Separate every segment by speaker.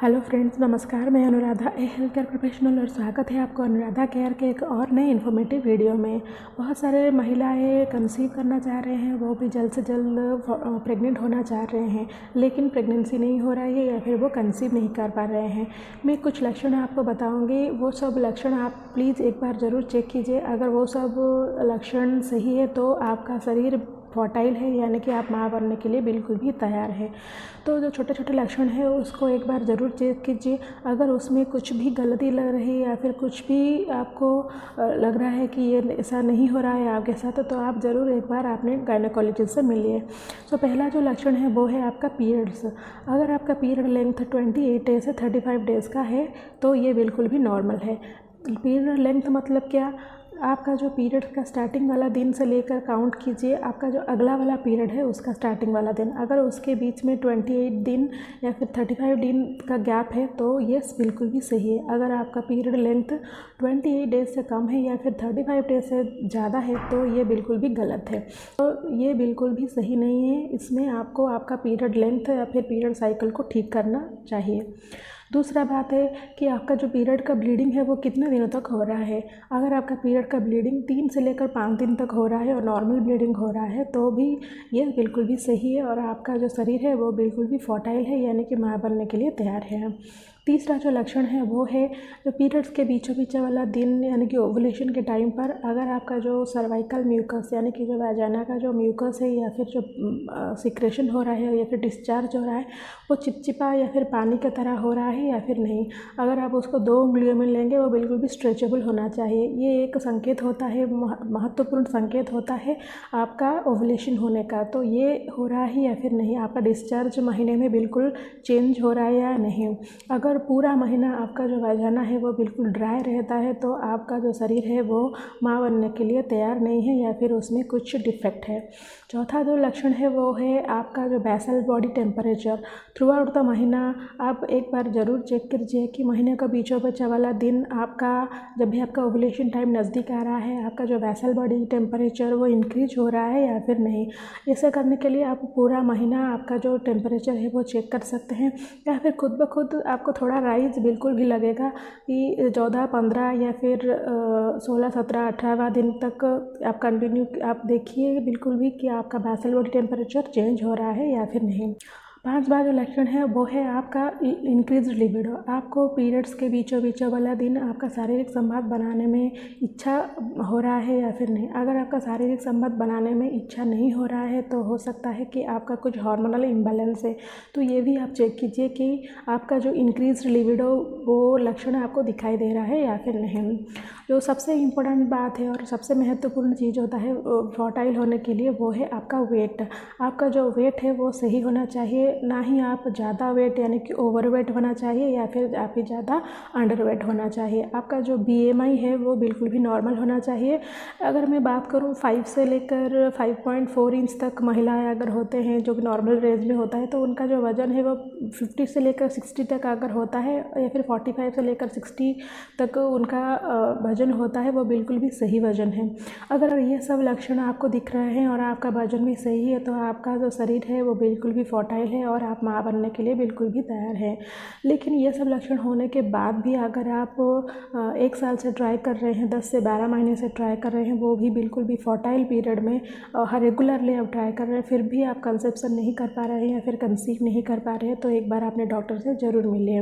Speaker 1: Hello friends, नमस्कार। मैं अनुराधा, ए health care professional, और स्वागत है आपको अनुराधा केयर के एक और नए इन्फॉर्मेटिव वीडियो में। बहुत सारे महिलाएं कंसीव करना चाह रहे हैं, वो भी जल्द से जल्द प्रेग्नेंट होना चाह रहे हैं, लेकिन प्रेगनेंसी नहीं हो रही है या फिर वो कंसीव नहीं कर पा रहे हैं। मैं कुछ लक्षण आपको बताऊंगी, वो सब लक्षण आप प्लीज़ एक बार ज़रूर चेक कीजिए। अगर वो सब लक्षण सही है तो आपका शरीर फर्टाइल है, यानी कि आप माँ बनने के लिए बिल्कुल भी तैयार है। तो जो छोटे छोटे लक्षण है उसको एक बार ज़रूर चेक कीजिए। अगर उसमें कुछ भी गलती लग रही है या फिर कुछ भी आपको लग रहा है कि ये ऐसा नहीं हो रहा है आपके साथ, तो आप ज़रूर एक बार अपने गायनेकोलॉजिस्ट से मिलिए। तो पहला जो लक्षण है वो है आपका पीरियड्स। अगर आपका पीरियड लेंथ 28 डेज से 35 डेज़ का है तो ये बिल्कुल भी नॉर्मल है। पीरियड लेंथ मतलब क्या? आपका जो पीरियड का स्टार्टिंग वाला दिन से लेकर काउंट कीजिए, आपका जो अगला वाला पीरियड है उसका स्टार्टिंग वाला दिन, अगर उसके बीच में 28 दिन या फिर 35 दिन का गैप है तो ये बिल्कुल भी सही है। अगर आपका पीरियड लेंथ 28 डेज से कम है या फिर 35 डेज से ज़्यादा है तो ये बिल्कुल भी गलत है। तो ये बिल्कुल भी सही नहीं है। इसमें आपको आपका पीरियड लेंथ या फिर पीरियड साइकिल को ठीक करना चाहिए। दूसरा बात है कि आपका जो पीरियड का ब्लीडिंग है वो कितने दिनों तक हो रहा है। अगर आपका पीरियड का ब्लीडिंग 3 से लेकर 5 दिन तक हो रहा है और नॉर्मल ब्लीडिंग हो रहा है तो भी ये बिल्कुल भी सही है और आपका जो शरीर है वो बिल्कुल भी फर्टाइल है, यानी कि माँ बनने के लिए तैयार है। तीसरा जो लक्षण है वो है जो पीरियड्स के बीचों बीच वाला दिन, यानी कि ओवुलेशन के टाइम पर अगर आपका जो सर्वाइकल म्यूकस, यानी कि जो वाजाना का जो म्यूकस है या फिर जो सिक्रेशन हो रहा है या फिर डिस्चार्ज हो रहा है वो चिपचिपा या फिर पानी की तरह हो रहा है या फिर नहीं। अगर आप उसको 2 उंगलियों में लेंगे वो बिल्कुल भी स्ट्रेचेबल होना चाहिए। ये एक संकेत होता है, महत्वपूर्ण संकेत होता है आपका ओवुलेशन होने का। तो ये हो रहा है या फिर नहीं, आपका डिस्चार्ज महीने में बिल्कुल चेंज हो रहा है या नहीं। अगर पूरा महीना आपका जो वाजाना है वो बिल्कुल ड्राई रहता है तो आपका जो शरीर है वो माँ बनने के लिए तैयार नहीं है या फिर उसमें कुछ डिफेक्ट है। चौथा जो लक्षण है वो है आपका जो basal body temperature. Throughout the महीना आप एक बार ज़रूर चेक कीजिए कि महीने का बीचों बीच वाला दिन आपका, जब भी आपका ओवुलेशन टाइम नज़दीक आ रहा है, आपका जो बेसल बॉडी टेम्परेचर वो इंक्रीज हो रहा है या फिर नहीं। ऐसा करने के लिए आप पूरा महीना आपका जो टेम्परेचर है वो चेक कर सकते हैं, या फिर खुद ब खुद आपको थोड़ा राइज बिल्कुल भी लगेगा कि 14, 15 या फिर 16, 17, 18वां दिन तक आप कंटिन्यू आप देखिए बिल्कुल भी कि आपका बेसल बॉडी टेम्परेचर चेंज हो रहा है या फिर नहीं। 5वां जो लक्षण है वो है आपका इंक्रीज लिबिडो। आपको पीरियड्स के बीचों वाला दिन आपका शारीरिक संबंध बनाने में इच्छा हो रहा है या फिर नहीं। अगर आपका शारीरिक संबंध बनाने में इच्छा नहीं हो रहा है तो हो सकता है कि आपका कुछ हार्मोनल इम्बैलेंस है। तो ये भी आप चेक कीजिए कि आपका जो इंक्रीज लिबिडो वो लक्षण आपको दिखाई दे रहा है या फिर नहीं। जो सबसे इम्पोर्टेंट बात है और सबसे महत्वपूर्ण चीज़ होता है फर्टाइल होने के लिए वो है आपका वेट। आपका जो वेट है वो सही होना चाहिए, ना ही आप ज़्यादा वेट यानी कि ओवर वेट होना चाहिए या फिर आप ही ज़्यादा अंडर वेट होना चाहिए। आपका जो BMI है वो बिल्कुल भी नॉर्मल होना चाहिए। अगर मैं बात करूँ 5 से लेकर 5.4 इंच तक महिलाएं अगर होते हैं, जो कि नॉर्मल रेंज में होता है, तो उनका जो वज़न है वो 50 से लेकर 60 तक अगर होता है या फिर 45 से लेकर 60 तक उनका वज़न होता है, वो बिल्कुल भी सही वज़न है। अगर ये सब लक्षण आपको दिख रहे हैं और आपका वज़न भी सही है तो आपका जो शरीर है वो बिल्कुल भी फर्टाइल है और आप माँ बनने के लिए बिल्कुल भी तैयार है। लेकिन ये सब लक्षण होने के बाद भी अगर आप 1 साल से ट्राई कर रहे हैं, 10 से 12 महीने से ट्राई कर रहे हैं, वो भी बिल्कुल भी फर्टाइल पीरियड में हर रेगुलरली आप ट्राई कर रहे हैं, फिर भी आप कंसेप्शन नहीं कर पा रहे हैं या फिर कंसीव नहीं कर पा रहे हैं, तो एक बार अपने डॉक्टर से ज़रूर मिलिए।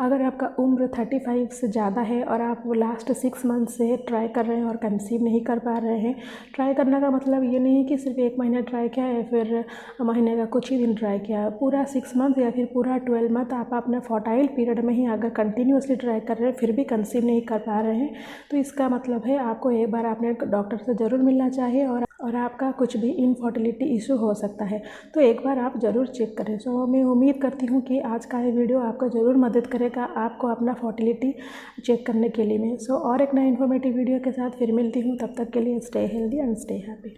Speaker 1: अगर आपका उम्र 35 से ज़्यादा है और आप लास्ट 6 मंथ से ट्राई कर रहे हैं और कंसीव नहीं कर पा रहे हैं, ट्राई करने का मतलब ये नहीं है कि सिर्फ 1 महीना ट्राई किया या फिर महीने का कुछ ही दिन ट्राई किया। पूरा 6 मंथ या फिर पूरा 12 मंथ आप अपने फर्टाइल पीरियड में ही अगर कंटिन्यूसली ट्राई कर रहे हैं फिर भी कंसीव नहीं कर पा रहे हैं, तो इसका मतलब है आपको एक बार अपने डॉक्टर से ज़रूर मिलना चाहिए और आपका कुछ भी इनफर्टिलिटी इशू हो सकता है, तो एक बार आप ज़रूर चेक करें। सो मैं उम्मीद करती हूँ कि आज का ये वीडियो आपको ज़रूर मदद करेगा आपको अपना फर्टिलिटी चेक करने के लिए। मैं और एक नया इन्फॉर्मेटिव वीडियो के साथ फिर मिलती हूँ। तब तक के लिए stay healthy and stay happy.